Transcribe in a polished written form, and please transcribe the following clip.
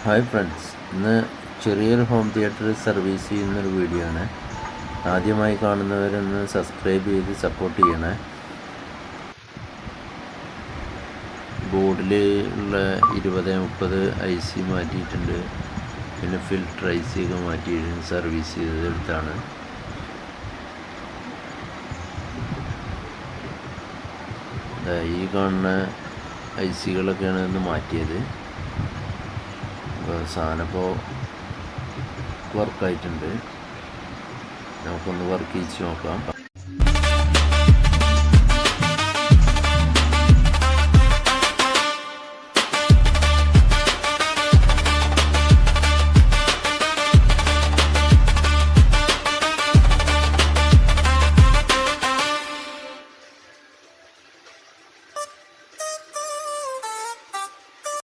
Hi friends, ഇന്ന് ചെറിയൊരു home theatre service ചെയ്യുന്നൊരു വീഡിയോ ആണ്. ആദ്യമായി കാണുന്നവരൊന്ന് സബ്സ്ക്രൈബ് ചെയ്ത് സപ്പോർട്ട് ചെയ്യണേ. ബോർഡിൽ ഉള്ള 2030 IC മാറ്റിയിട്ടുണ്ട്. പിന്നെ ഫിൽറ്റർ IC ഒക്കെ മാറ്റിയിട്ടുണ്ട്. സർവീസ് ചെയ്തെടുത്താണ്. ഈ കാണുന്ന ICകളൊക്കെയാണ് ഇന്ന് മാറ്റിയത്. സാധനം ഇപ്പോൾ വർക്കായിട്ടുണ്ട്. നമുക്കൊന്ന് വർക്ക് ചെയ്ത് നോക്കാം.